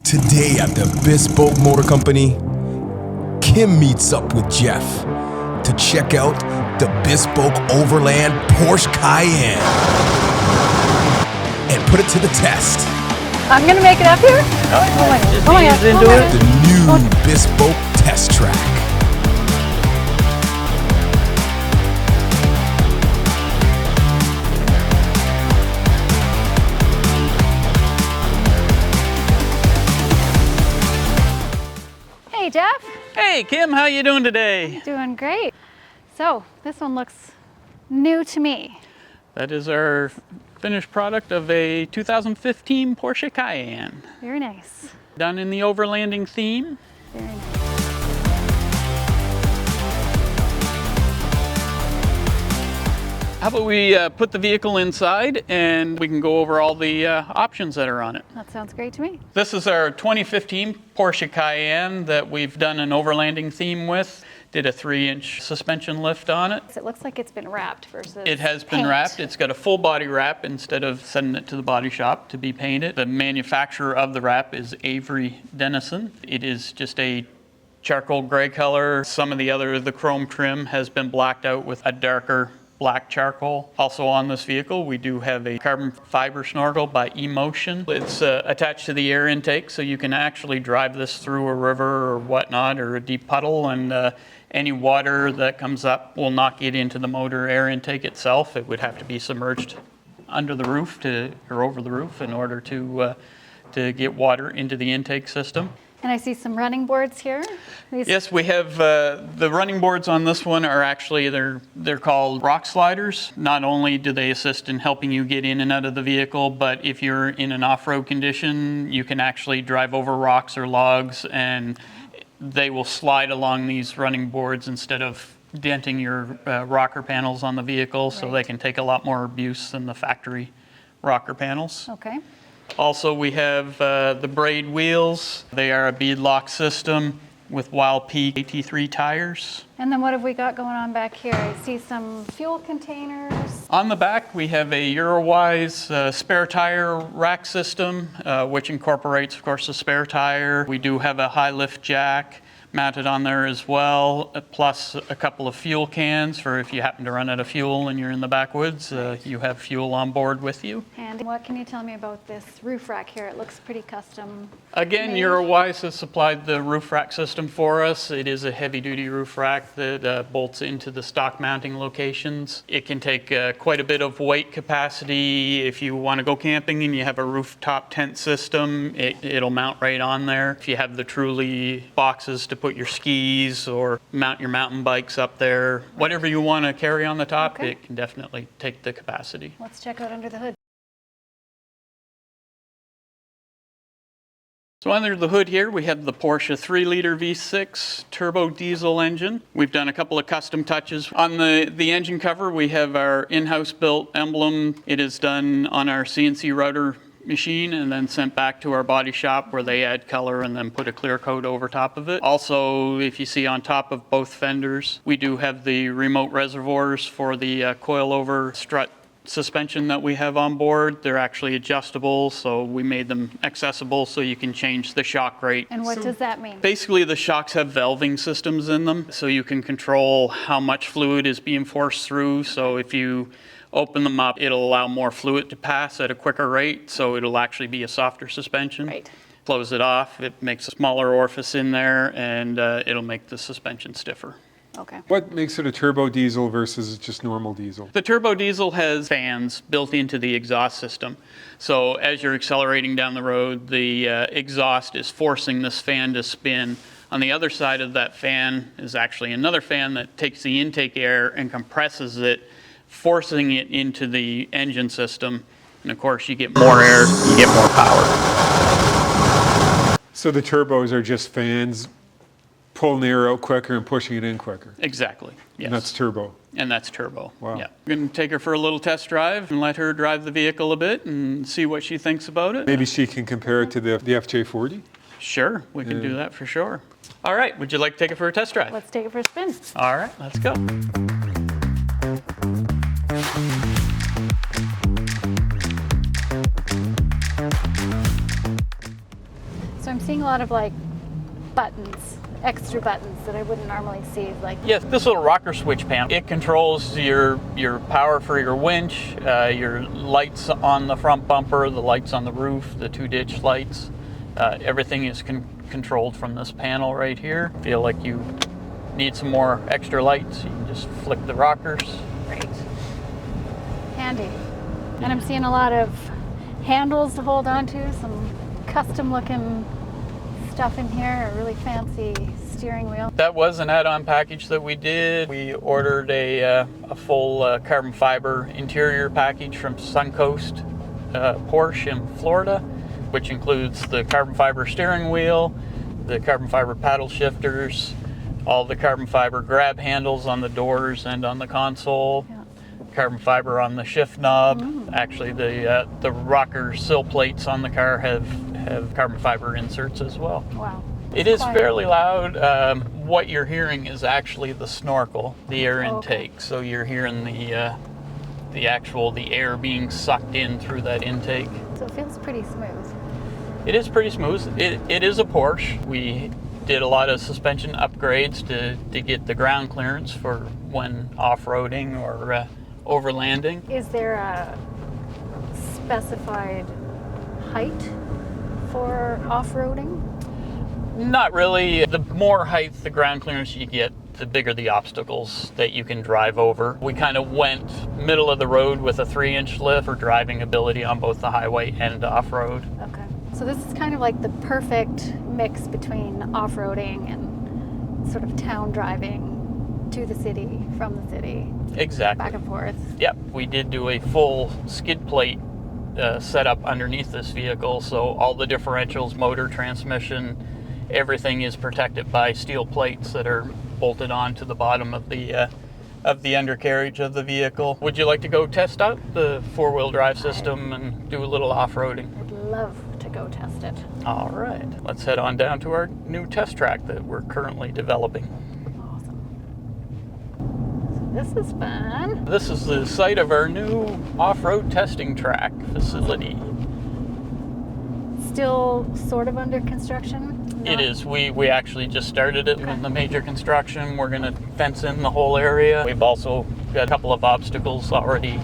Today at the Bespoke Motor Company, Kim meets up with Jeff to check out the Bespoke Overland Porsche Cayenne and put it to the test. I'm gonna make it up here? Oh my God. The new Bespoke Test Track. Hey Jeff. Hey Kim, how you doing today? Doing great. So this one looks new to me. That is our finished product of a 2015 Porsche Cayenne. Very nice. Done in the overlanding theme. Very nice. How about we put the vehicle inside and we can go over all the options that are on it. That sounds great to me. This is our 2015 Porsche Cayenne that we've done an overlanding theme with. Did a 3-inch suspension lift on it. It looks like it's been wrapped versus It has been paint. wrapped. It's got a full body wrap instead of sending it to the body shop to be painted. The manufacturer of the wrap is Avery Dennison. It is just a charcoal gray color. Some of the chrome trim has been blacked out with a darker black charcoal. Also on this vehicle, we do have a carbon fiber snorkel by eMotion. It's attached to the air intake, so you can actually drive this through a river or whatnot, or a deep puddle, and any water that comes up will not get into the motor air intake itself. It would have to be submerged under the roof or over the roof in order to get water into the intake system. And I see some running boards here. Yes, we have the running boards on this one are actually, they're called rock sliders. Not only do they assist in helping you get in and out of the vehicle, but if you're in an off-road condition, you can actually drive over rocks or logs, and they will slide along these running boards instead of denting your rocker panels on the vehicle, so they can take a lot more abuse than the factory rocker panels. Okay. Also, we have the Braid wheels. They are a beadlock system with Wildpeak AT3 tires. And then what have we got going on back here? I see some fuel containers. On the back, we have a Eurowise spare tire rack system, which incorporates, of course, the spare tire. We do have a high lift jack mounted on there as well, plus a couple of fuel cans for if you happen to run out of fuel and you're in the backwoods, you have fuel on board with you. And what can you tell me about this roof rack here? It looks pretty custom. Again, made. Eurowise has supplied the roof rack system for us. It is a heavy-duty roof rack that bolts into the stock mounting locations. It can take quite a bit of weight capacity. If you want to go camping and you have a rooftop tent system, it'll mount right on there. If you have the truly boxes to put your skis or mount your mountain bikes up there, whatever you want to carry on the top, it can definitely take the capacity. Let's check out under the hood. So under the hood here, we have the Porsche 3-liter V6 turbo diesel engine. We've done a couple of custom touches. On the engine cover, we have our in-house built emblem. It is done on our CNC router machine and then sent back to our body shop where they add color and then put a clear coat over top of it. Also, if you see on top of both fenders, we do have the remote reservoirs for the coil-over strut suspension that we have on board. They're actually adjustable, so we made them accessible so you can change the shock rate. And what does that mean? Basically, the shocks have valving systems in them, so you can control how much fluid is being forced through. So if you open them up, it'll allow more fluid to pass at a quicker rate, so it'll actually be a softer suspension. Right. Close it off, it makes a smaller orifice in there, and it'll make the suspension stiffer. Okay. What makes it a turbo diesel versus just normal diesel? The turbo diesel has fans built into the exhaust system. So as you're accelerating down the road, the exhaust is forcing this fan to spin. On the other side of that fan is actually another fan that takes the intake air and compresses it, forcing it into the engine system. And of course, you get more air, you get more power. So the turbos are just fans pulling the air out quicker and pushing it in quicker? Exactly, yes. And that's turbo? And that's turbo, Wow. yeah. We're going to take her for a little test drive and let her drive the vehicle a bit and see what she thinks about it. Maybe she can compare it to the FJ40? Sure, we can do that for sure. All right, would you like to take it for a test drive? Let's take it for a spin. All right, let's go. So I'm I'm seeing a lot of like buttons, extra buttons that I wouldn't normally see. Like Yes, this little rocker switch panel, it controls your power for your winch, your lights on the front bumper, the lights on the roof, the 2-ditch lights. Everything is controlled from this panel right here. Feel like you need some more extra lights, you can just flick the rockers. great, handy. And I'm seeing a lot of handles to hold on to, some custom looking stuff in here, a really fancy steering wheel. That was an add-on package that we did. We ordered a full carbon fiber interior package from Suncoast Porsche in Florida, which includes the carbon fiber steering wheel, the carbon fiber paddle shifters, all the carbon fiber grab handles on the doors and on the console, Yeah. carbon fiber on the shift knob. Actually, the rocker sill plates on the car have carbon fiber inserts as well. Wow. It is Quiet. fairly loud. What you're hearing is actually the snorkel, the air Okay. intake. So you're hearing the air being sucked in through that intake. So it feels pretty smooth. It is pretty smooth. It is a Porsche. We did a lot of suspension upgrades to get the ground clearance for when off-roading or overlanding. Is there a specified height for off-roading? Not really. The more height, the ground clearance you get, the bigger the obstacles that you can drive over. We kind of went middle of the road with a 3-inch lift for driving ability on both the highway and off-road. Okay. So this is kind of like the perfect mix between off-roading and sort of town driving to the city, from the city, Exactly. back and forth. Yep, we did do a full skid plate setup underneath this vehicle, so all the differentials, motor, transmission, everything is protected by steel plates that are bolted onto the bottom of the undercarriage of the vehicle. Would you like to go test out the 4-wheel drive system and do a little off-roading? I'd love to go test it. All right, let's head on down to our new test track that we're currently developing. Awesome. So this is fun. This is the site of our new off-road testing track facility. Still sort of under construction? It is. We actually just started it in the major construction. We're going to fence in the whole area. We've also got a couple of obstacles already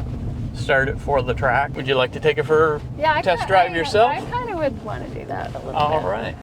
started for the track. Would you like to take it for a test drive yourself? I kind of would want to do that a little bit. All right.